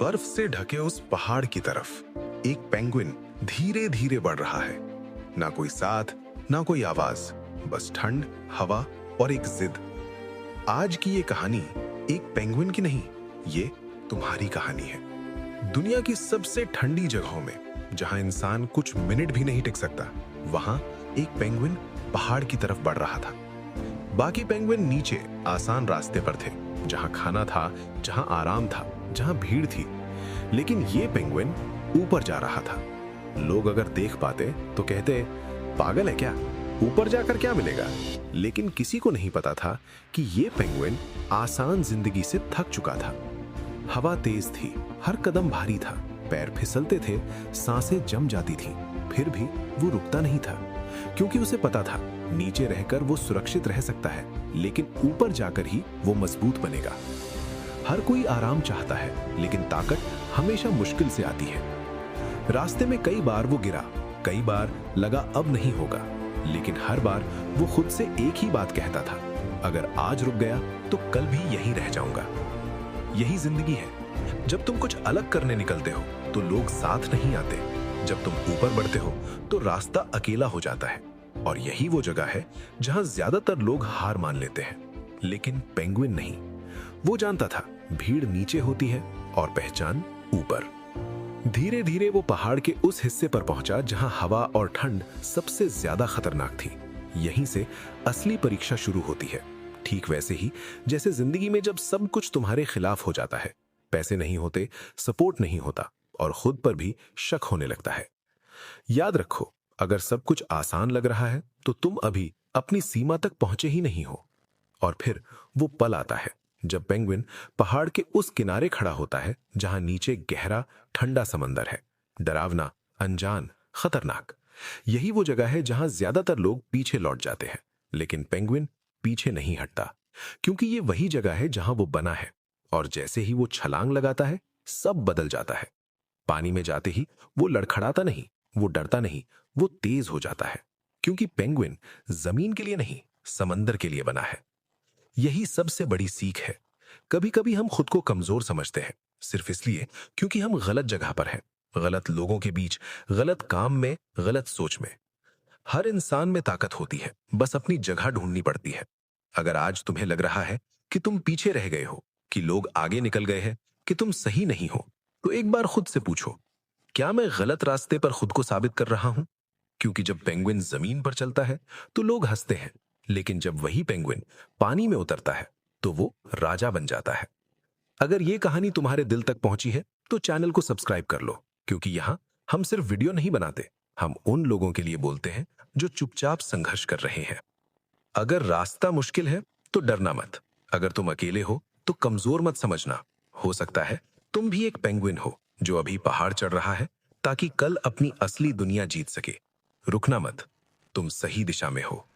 बर्फ से ढके उस पहाड़ की तरफ एक पेंगुइन धीरे धीरे बढ़ रहा है। ना कोई साथ, ना कोई आवाज, बस ठंड, हवा और एक जिद। आज की ये कहानी एक पेंगुइन की नहीं, ये तुम्हारी कहानी है। दुनिया की सबसे ठंडी जगहों में, जहां इंसान कुछ मिनट भी नहीं टिक सकता, वहां एक पेंगुइन पहाड़ की तरफ बढ़ रहा था। बाकी पेंगुइन नीचे आसान रास्ते पर थे, जहां खाना था, जहां आराम था, जहां भीड़ थी। लेकिन ये पेंगुइन ऊपर जा रहा था। लोग अगर देख पाते तो कहते, पागल है क्या, ऊपर जाकर क्या मिलेगा। लेकिन किसी को नहीं पता था कि ये पेंगुइन आसान जिंदगी से थक चुका था। हवा तेज थी, हर कदम भारी था, पैर फिसलते थे, सांसें जम जाती थीं। फिर भी वो रुकता नहीं था, क्योंकि उसे पता था नीचे रहकर वो सुरक्षित रह सकता है, लेकिन ऊपर जाकर ही वो मजबूत बनेगा। हर कोई आराम चाहता है, लेकिन ताकत हमेशा मुश्किल से आती है। रास्ते में कई बार वो गिरा, कई बार लगा अब नहीं होगा, लेकिन हर बार वो खुद से एक ही बात कहता था, अगर आज रुक गया तो कल भी यहीं रह जाऊंगा। यही जिंदगी है। जब तुम कुछ अलग करने निकलते हो तो लोग साथ नहीं आते। जब तुम ऊपर बढ़ते हो तो रास्ता अकेला हो जाता है। और यही वो जगह है जहां ज्यादातर लोग हार मान लेते हैं। लेकिन पेंगुइन नहीं। वो जानता था भीड़ नीचे होती है और पहचान ऊपर। धीरे धीरे वो पहाड़ के उस हिस्से पर पहुंचा जहां हवा और ठंड सबसे ज्यादा खतरनाक थी। यहीं से असली परीक्षा शुरू होती है। ठीक वैसे ही जैसे जिंदगी में जब सब कुछ तुम्हारे खिलाफ हो जाता है, पैसे नहीं होते, सपोर्ट नहीं होता और खुद पर भी शक होने लगता है। याद रखो, अगर सब कुछ आसान लग रहा है तो तुम अभी अपनी सीमा तक पहुंचे ही नहीं हो। और फिर वो पल आता है जब पेंगुइन पहाड़ के उस किनारे खड़ा होता है जहां नीचे गहरा ठंडा समंदर है, डरावना, अनजान, खतरनाक। यही वो जगह है जहां ज्यादातर लोग पीछे लौट जाते हैं, लेकिन पेंगुइन पीछे नहीं हटता, क्योंकि ये वही जगह है जहां वो बना है। और जैसे ही वो छलांग लगाता है, सब बदल जाता है। पानी में जाते ही वो लड़खड़ाता नहीं, वो डरता नहीं, वो तेज हो जाता है, क्योंकि पेंगुइन जमीन के लिए नहीं, समंदर के लिए बना है। यही सबसे बड़ी सीख है। कभी कभी हम खुद को कमजोर समझते हैं, सिर्फ इसलिए क्योंकि हम गलत जगह पर हैं, गलत लोगों के बीच, गलत काम में, गलत सोच में। हर इंसान में ताकत होती है, बस अपनी जगह ढूंढनी पड़ती है। अगर आज तुम्हें लग रहा है कि तुम पीछे रह गए हो, कि लोग आगे निकल गए हैं, कि तुम सही नहीं हो, तो एक बार खुद से पूछो, क्या मैं गलत रास्ते पर खुद को साबित कर रहा हूं? क्योंकि जब पेंगुइन जमीन पर चलता है तो लोग हंसते हैं, लेकिन जब वही पेंगुइन पानी में उतरता है तो वो राजा बन जाता है। अगर ये कहानी तुम्हारे दिल तक पहुंची है तो चैनल को सब्सक्राइब कर लो, क्योंकि यहां हम सिर्फ वीडियो नहीं बनाते, हम उन लोगों के लिए बोलते हैं जो चुपचाप संघर्ष कर रहे हैं। अगर रास्ता मुश्किल है तो डरना मत। अगर तुम अकेले हो तो कमजोर मत समझना। हो सकता है तुम भी एक पेंगुइन हो जो अभी पहाड़ चढ़ रहा है, ताकि कल अपनी असली दुनिया जीत सके। रुकना मत, तुम सही दिशा में हो।